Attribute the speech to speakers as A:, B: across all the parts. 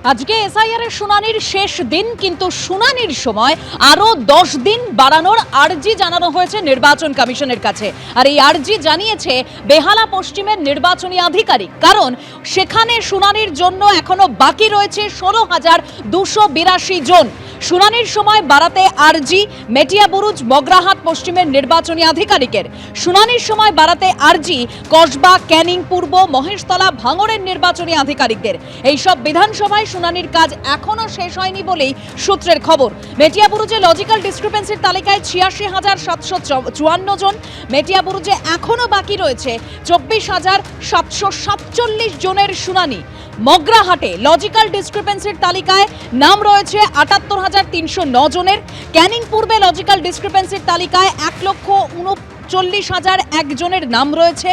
A: আজকে এসআইআর এর শুনানির শেষ দিন, কিন্তু শুনানির সময় আরো 10 দিন বাড়ানোর আর্জি জানানো হয়েছে নির্বাচন কমিশনের কাছে। আর এই আর্জি জানিয়েছে বেহালা পশ্চিমের নির্বাচনী আধিকারিক, কারণ সেখানে শুনানির জন্য এখনো বাকি রয়েছে 16,282 জন। শুনানির সময় বাড়াতে আর্জি মেটিয়াবুরুজ মগরাহাট পশ্চিমের নির্বাচনী আধিকারিকের। শুনানির সময় বাড়াতে আর্জি কসবা, ক্যানিং পূর্ব, মহেশতলা, ভাঙড়ের নির্বাচনী আধিকারিকদের। এইসব বিধানসভায় শুনানির কাজ এখনো শেষ হয়নি বলেই সূত্রের খবর। মেটিয়াবুরুজে লজিক্যাল ডিসক্রিপেন্সির তালিকায় 86,754 জন। মেটিয়াবুরুজে এখনো বাকি রয়েছে 24,747 জনের শুনানি। মগরাহাটে লজিক্যাল ডিসক্রিপেন্সির তালিকায় নাম রয়েছে 78,309 জনের। ক্যানিং পূর্বে লজিক্যাল ডিসক্রিপেন্সির তালিকায় 1,39,001 জনের নাম রয়েছে।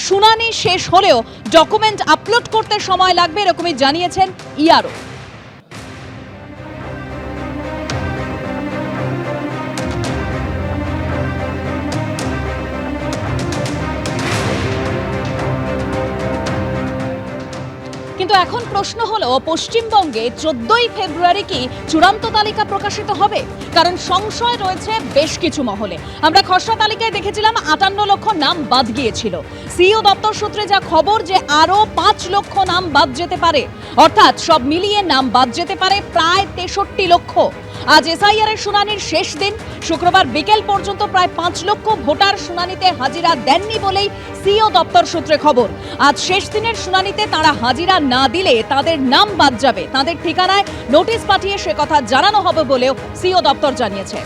A: শুনানি শেষ হলেও ডকুমেন্ট আপলোড করতে সময় লাগবে, এরকমই জানিয়েছেন ইআরও। কিন্তু এখন প্রশ্ন হলো, পশ্চিমবঙ্গে 14ই ফেব্রুয়ারি কি চূড়ান্ত তালিকা প্রকাশিত হবে? কারণ সংশয় রয়েছে বেশ কিছু মহলে। আমরা খসড়া তালিকায় দেখেছিলাম 58 লক্ষ নাম বাদ গিয়েছিল। সিইও দপ্তর সূত্রে যা খবর যে আরো 5 লক্ষ নাম বাদ যেতে পারে, অর্থাৎ সব মিলিয়ে নাম বাদ যেতে পারে প্রায় 63 লক্ষ। আজ এসআইআর এর শুনানির শেষ দিন। শুক্রবার বিকেল পর্যন্ত প্রায় 5 লক্ষ ভোটার শুনানিতে হাজিরা দেননি বলেই সিইও দপ্তর সূত্রে খবর। আজ শেষ দিনের শুনানিতে তারা হাজিরা না দিলে তাদের নাম বাদ যাবে। তাদের ঠিকানায় নোটিশ পাঠিয়ে সে কথা জানানো হবে বলেও সিইও দপ্তর জানিয়েছে।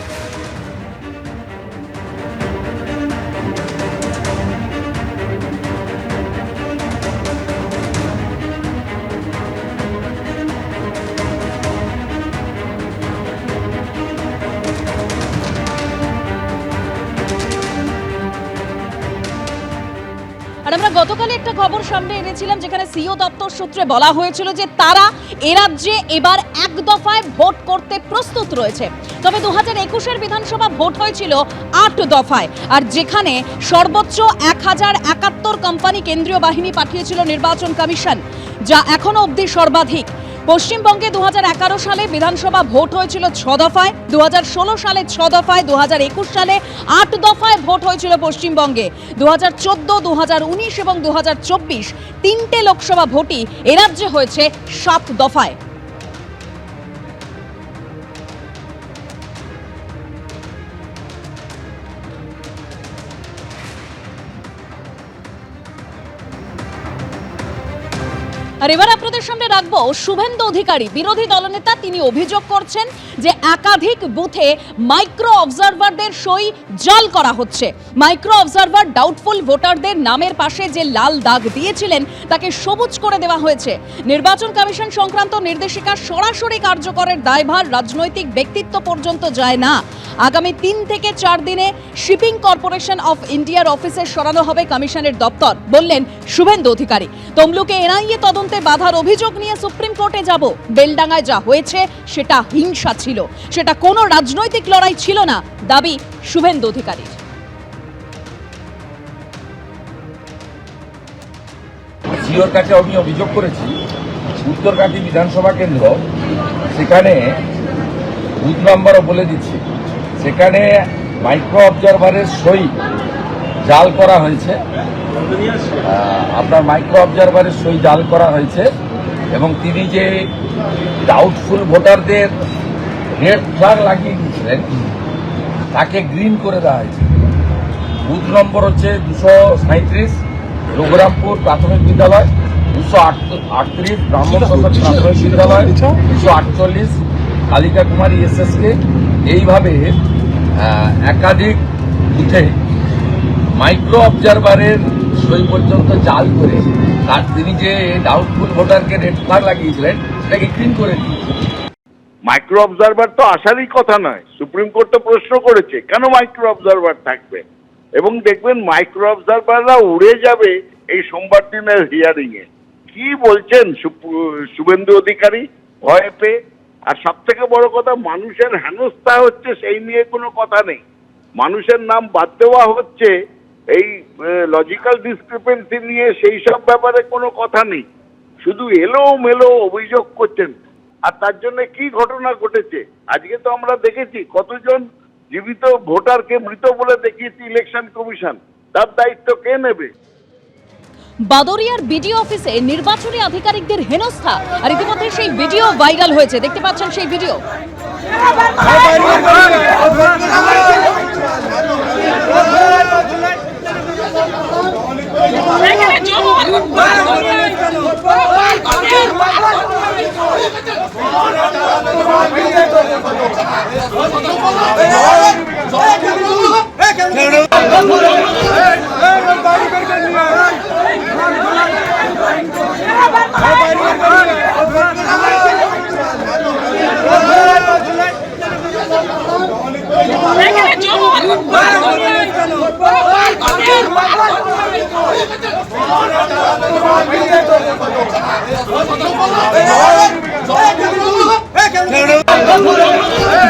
A: আর আমরা গতকাল একটা খবর সামনে এনেছিলাম, যেখানে সিইও দপ্তর সূত্রে বলা হয়েছিল যে তারা এ রাজ্যে এবার এক দফায় ভোট করতে প্রস্তুত রয়েছে। তবে 2021-এর বিধানসভা ভোট হয়েছিল 8 দফায়, আর যেখানে সর্বোচ্চ 1071 কোম্পানি কেন্দ্রীয় বাহিনী পাঠিয়েছিল নির্বাচন কমিশন, যা এখনো অবধি সর্বাধিক। পশ্চিমবঙ্গে 2011 সালে বিধানসভা ভোট হয়েছিল 6 দফায়, 2016 সালে 6 দফায়, 2021 সালে 8 দফায় ভোট হয়েছিল পশ্চিমবঙ্গে। 2014, 2019 এবং 2024 তিনটে লোকসভা ভোটই এ রাজ্যে হয়েছে 7 দফায়। আর এবার আপনাদের সামনে রাখবো শুভেন্দু অধিকারী, বিরোধী দলনেতা। তিনি অভিযোগ করছেন যে একাধিক বুথে মাইক্রো অবজারভারদের সই জাল করা হচ্ছে। মাইক্রো অবজারভার ডাউটফুল ভোটারদের নামের পাশে যে লাল দাগ দিয়েছিলেন তাকে সবুজ করে দেওয়া হয়েছে। নির্বাচন কমিশন সংক্রান্ত নির্দেশিকা সরাসরি কার্যকরের দায়ভার রাজনৈতিক ব্যক্তিত্ব পর্যন্ত যায় না। আগামী 3 থেকে 4 দিনে শিপিং কর্পোরেশন অফ ইন্ডিয়ার অফিসে সরানো হবে কমিশনের দপ্তর, বললেন শুভেন্দু অধিকারী। তমলুকে এনআইএ তদন্তে বাধার অভিযোগ নিয়ে সুপ্রিম কোর্টে যাব। বেলডাঙ্গায় যা হয়েছে সেটা হিংসা ছিল, সেটা কোনো রাজনৈতিক লড়াই ছিল না, দাবি শুভেন্দু অধিকারীর।
B: সিওর কাছে আমি অভিযোগ করেছি উত্তরকাটি বিধানসভা কেন্দ্র, সেখানে বুথ নাম্বারও বলে দিচ্ছি, সেখানে মাইক্রো অবজারভারের সই জাল করা হয়েছে। আপনার মাইক্রো অবজারভারের সই জাল করা হয়েছে এবং তিনি যে ডাউটফুল ভোটারদের রেড ফ্ল্যাগ লাগিয়ে দিয়েছিলেন তাকে গ্রিন করে দেওয়া হয়েছে। বুথ নম্বর হচ্ছে 237, রঘুরামপুর প্রাথমিক বিদ্যালয়, 238 ব্রাহ্মণ সমাজ প্রাথমিক বিদ্যালয়, 248 কালিকা কুমারী এসএসকে। এইভাবে একাধিক বুথে মাইক্রো অবজারভারের সই পর্যন্ত জাল করে তার তিনি যে ডাউটফুল ভোটারকে রেড ফ্ল্যাগ লাগিয়েছিলেন সেটাকে গ্রিন করে দিয়েছে।
C: মাইক্রো অবজারভার তো আসারই কথা নয়। সুপ্রিম কোর্ট তো প্রশ্ন করেছে কেন মাইক্রো অবজারভার থাকবে, এবং দেখবেন মাইক্রো অবজারভাররা উড়ে যাবে এই সোমবার দিনের হিয়ারিং এ। কি বলছেন শুভেন্দু অধিকারী ভয় পেয়ে? আর সব থেকে বড় কথা, মানুষের হেনস্থা হচ্ছে সেই নিয়ে কোনো কথা নেই। মানুষের নাম বাদ দেওয়া হচ্ছে এই লজিক্যাল ডিসক্রিপেন্সি নিয়ে, সেই সব ব্যাপারে কোনো কথা নেই। শুধু এলোমেলো অভিযোগ করছেন। আর তার জন্য কি ঘটনা ঘটেছে আজকে তো আমরা দেখেছি, কতজন জীবিত ভোটারকে মৃত বলে দেখিয়েছে ইলেকশন কমিশন, তার দায়িত্ব কে নেবে?
A: বাদরিয়ার বিডিও অফিসে নির্বাচনী আধিকারিকদের হেনস্থা, আর ইতিমধ্যে সেই ভিডিও ভাইরাল হয়েছে, দেখতে পাচ্ছেন সেই ভিডিও।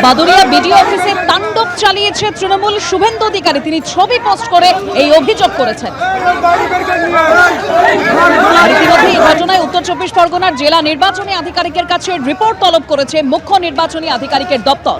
A: বাদুরিয়া বিডিও অফিসে তাণ্ডব চালিয়েছে তৃণমূল শুভেন্দু অধিকারী, তিনি ছবি পোস্ট করে এই অভিযোগ করেছেন। আর ইতিমধ্যে এই ঘটনায় উত্তর চব্বিশ পরগনার জেলা নির্বাচনী আধিকারিকের কাছে রিপোর্ট তলব করেছে মুখ্য নির্বাচনী আধিকারিকের দপ্তর।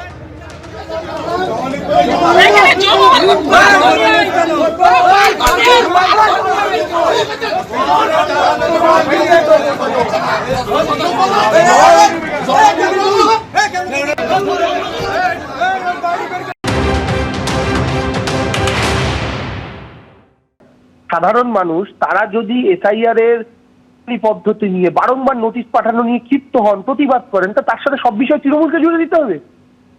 D: সাধারণ মানুষ তারা যদি এসআইআর এর পদ্ধতি নিয়ে বারংবার নোটিশ পাঠানো নিয়ে ক্ষিপ্ত হন, প্রতিবাদ করেন, তা তার সাথে সব বিষয় তৃণমূলকে জুড়ে দিতে হবে।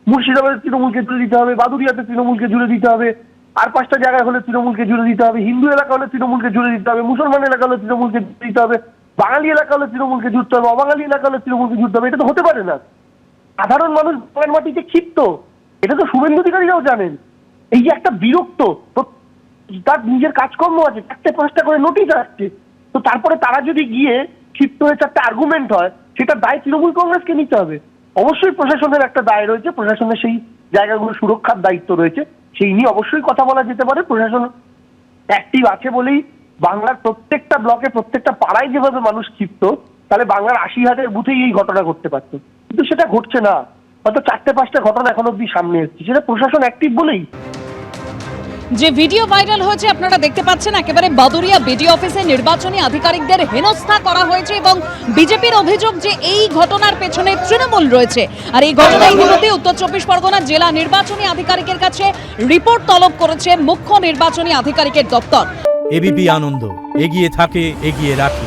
D: মুর্শিদাবাদে তৃণমূলকে জুড়ে দিতে হবে, বাদুরিয়াতে তৃণমূলকে জুড়ে দিতে হবে, আর 5টা জায়গায় হলে তৃণমূলকে জুড়ে দিতে হবে, হিন্দু এলাকা হলে তৃণমূলকে জুড়ে দিতে হবে, মুসলমান এলাকা হলে তৃণমূলকে জুড়ে দিতে হবে, বাঙালি এলাকা হলে তৃণমূলকে জুড়তে হবে, অবাঙালি এলাকা হলে তৃণমূলকে জুড়তে হবে। এটা তো হতে পারে না। সাধারণ মানুষ বাংলার মাটিতে ক্ষিপ্ত, এটা তো শুভেন্দু অধিকারীরাও জানেন। এই যে একটা বিরক্ত, তার নিজের কাজকর্ম আছে, 4-5টা করে নোটিশ আসছে, তো তারপরে তারা যদি গিয়ে ক্ষিপ্ত হয়ে 4টা আর্গুমেন্ট হয়, সেটা দায় তৃণমূল কংগ্রেসকে নিতে হবে। অবশ্যই প্রশাসনের একটা দায় রয়েছে, প্রশাসনের সেই জায়গাগুলো সুরক্ষার দায়িত্ব রয়েছে, সেই নিয়ে অবশ্যই কথা বলা যেতে পারে। প্রশাসন অ্যাক্টিভ আছে বলেই বাংলার প্রত্যেকটা ব্লকে, প্রত্যেকটা পাড়ায় যেভাবে মানুষ ক্ষিপ্ত, তাহলে বাংলার 80,000 বুথেই এই ঘটনা ঘটতে পারত, কিন্তু সেটা ঘটছে না। হয়তো 4-5টা ঘটনা এখন অব্দি সামনে এসেছে, সেটা প্রশাসন অ্যাক্টিভ বলেই।
A: যে ভিডিও ভাইরাল হয়েছে আপনারা দেখতে পাচ্ছেন, একেবারে বাদুরিয়া বিডিও অফিসে নির্বাচনী আধিকারিকদের হেনস্থা করা হয়েছে এবং বিজেপির অভিযোগ যে এই ঘটনার পেছনে তৃণমূল রয়েছে। আর এই ঘটনায় ইতিমধ্যে উত্তর চব্বিশ পরগনা জেলা নির্বাচনী আধিকারিকের কাছে রিপোর্ট তলব করেছে মুখ্য নির্বাচনী আধিকারিকের দপ্তর।
E: এবিপি আনন্দ, এগিয়ে থাকে, এগিয়ে রাখে।